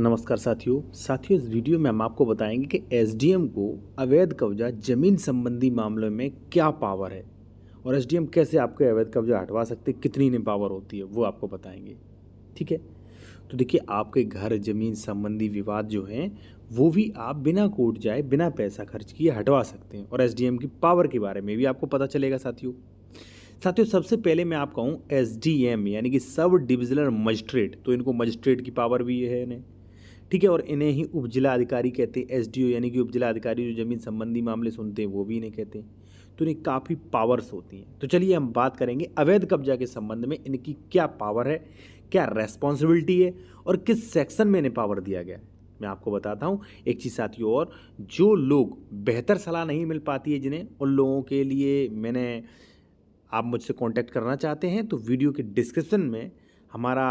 नमस्कार साथियों इस वीडियो में हम आपको बताएंगे कि एसडीएम को अवैध कब्जा जमीन संबंधी मामलों में क्या पावर है और एसडीएम कैसे आपके अवैध कब्जा हटवा सकते हैं, कितनी इन्हें पावर होती है वो आपको बताएंगे। ठीक है, तो देखिए आपके घर जमीन संबंधी विवाद जो हैं वो भी आप बिना कोर्ट जाए बिना पैसा खर्च किए हटवा सकते हैं और एसडीएम की पावर के बारे में भी आपको पता चलेगा। साथियों सबसे पहले मैं आपका हूँ एसडीएम यानी कि सब डिविजनल मजिस्ट्रेट, तो इनको मजिस्ट्रेट की पावर भी है इन्हें। ठीक है, और इन्हें ही उपजिला अधिकारी कहते हैं। एसडीओ यानी कि उपजिला अधिकारी जो जमीन संबंधी मामले सुनते हैं वो भी इन्हें कहते हैं। तो इन्हें काफ़ी पावर्स होती हैं। तो चलिए हम बात करेंगे अवैध कब्जा के संबंध में इनकी क्या पावर है, क्या रेस्पॉन्सिबिलिटी है और किस सेक्शन में इन्हें पावर दिया गया है। मैं आपको बताता हूँ एक चीज़ साथियों, और जो लोग बेहतर सलाह नहीं मिल पाती है जिन्हें, उन लोगों के लिए मैंने, आप मुझसे कांटेक्ट करना चाहते हैं तो वीडियो के डिस्क्रिप्शन में हमारा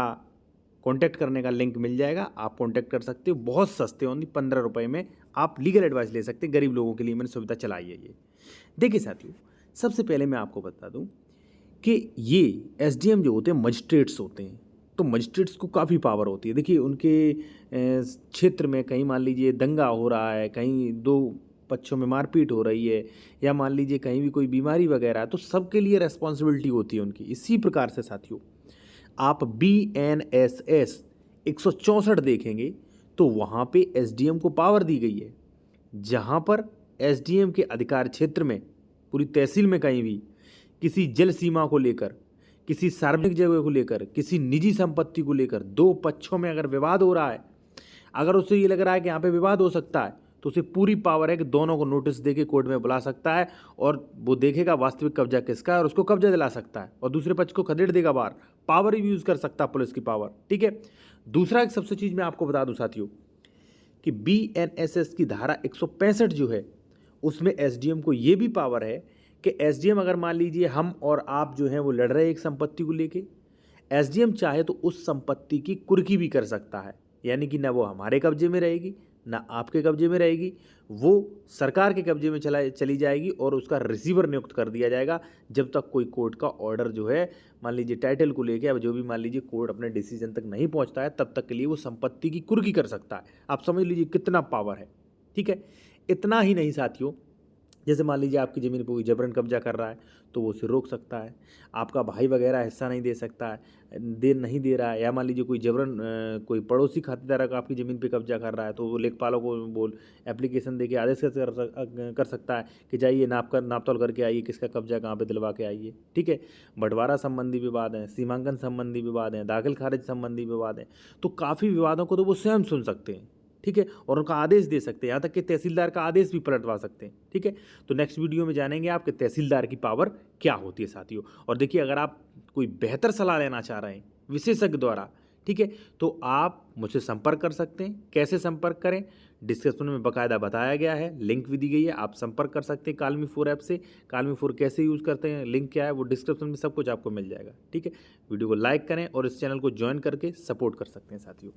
कांटेक्ट करने का लिंक मिल जाएगा। आप कांटेक्ट कर सकते हो, बहुत सस्ते ओनली 15 रुपये में आप लीगल एडवाइस ले सकते हैं। गरीब लोगों के लिए मैंने सुविधा चलाई है ये। देखिए साथियों, सबसे पहले मैं आपको बता दूं कि ये एसडीएम जो होते हैं मजिस्ट्रेट्स होते हैं, तो मजिस्ट्रेट्स को काफ़ी पावर होती है। देखिए उनके क्षेत्र में कहीं मान लीजिए दंगा हो रहा है, कहीं दो पक्षों में मारपीट हो रही है, या मान लीजिए कहीं भी कोई बीमारी वगैरह है, तो सबके लिए रेस्पॉन्सिबिलिटी होती है उनकी। इसी प्रकार से साथियों आप BNSS 164 देखेंगे तो वहाँ पे एसडीएम को पावर दी गई है, जहाँ पर एसडीएम के अधिकार क्षेत्र में पूरी तहसील में कहीं भी किसी जल सीमा को लेकर, किसी सार्वजनिक जगह को लेकर, किसी निजी संपत्ति को लेकर दो पक्षों में अगर विवाद हो रहा है, अगर उसे ये लग रहा है कि यहाँ पे विवाद हो सकता है, तो उसे पूरी पावर है कि दोनों को नोटिस देके कोर्ट में बुला सकता है और वो देखेगा वास्तविक कब्जा किसका है और उसको कब्जा दिला सकता है और दूसरे पक्ष को खदेड़ देगा बाहर। पावर भी यूज कर सकता है, पुलिस की पावर। ठीक है, दूसरा एक सबसे चीज मैं आपको बता दूं साथियों कि BNSS की धारा 165 जो है उसमें एसडीएम को ये भी पावर है कि एसडीएम अगर मान लीजिए हम और आप जो हैं वो लड़ रहे हैं एक संपत्ति को लेके, एसडीएम चाहे तो उस संपत्ति की कुर्की भी कर सकता है, यानी कि ना वो हमारे कब्जे में रहेगी ना आपके कब्जे में रहेगी, वो सरकार के कब्जे में चली जाएगी और उसका रिसीवर नियुक्त कर दिया जाएगा जब तक कोई कोर्ट का ऑर्डर जो है मान लीजिए टाइटल को लेके, अब जो भी मान लीजिए कोर्ट अपने डिसीजन तक नहीं पहुंचता है तब तक के लिए वो संपत्ति की कुर्की कर सकता है। आप समझ लीजिए कितना पावर है। ठीक है, इतना ही नहीं साथियों, जैसे मान लीजिए आपकी ज़मीन पर कोई जबरन कब्जा कर रहा है तो वो उसे रोक सकता है। आपका भाई वगैरह हिस्सा नहीं दे सकता है, नहीं दे रहा है, या मान लीजिए कोई जबरन कोई पड़ोसी खातेदार आपकी ज़मीन पे कब्जा कर रहा है तो वो लेखपालों को बोल एप्लीकेशन देके आदेश कर सकता है कि जाइए नाप तोल करके आइए, किसका कब्जा कहाँ पे दिलवा के आइए। ठीक है, बंटवारा संबंधी विवाद हैं, सीमांकन संबंधी विवाद हैं, दाखिल खारिज संबंधी विवाद हैं, तो काफ़ी विवादों को तो वो स्वयं सुन सकते हैं। ठीक है, और उनका आदेश दे सकते हैं, यहाँ तक कि तहसीलदार का आदेश भी पलटवा सकते हैं। ठीक है, तो नेक्स्ट वीडियो में जानेंगे आपके तहसीलदार की पावर क्या होती है साथियों। और देखिए अगर आप कोई बेहतर सलाह लेना चाह रहे हैं विशेषज्ञ द्वारा, ठीक है, तो आप मुझसे संपर्क कर सकते हैं। कैसे संपर्क करें, डिस्क्रिप्शन में बाकायदा बताया गया है, लिंक भी दी गई है, आप संपर्क कर सकते हैं कालमी 4 ऐप से। कालमी 4 कैसे यूज़ करते हैं, लिंक क्या है, वो डिस्क्रिप्शन में सब कुछ आपको मिल जाएगा। ठीक है, वीडियो को लाइक करें और इस चैनल को ज्वाइन करके सपोर्ट कर सकते हैं साथियों।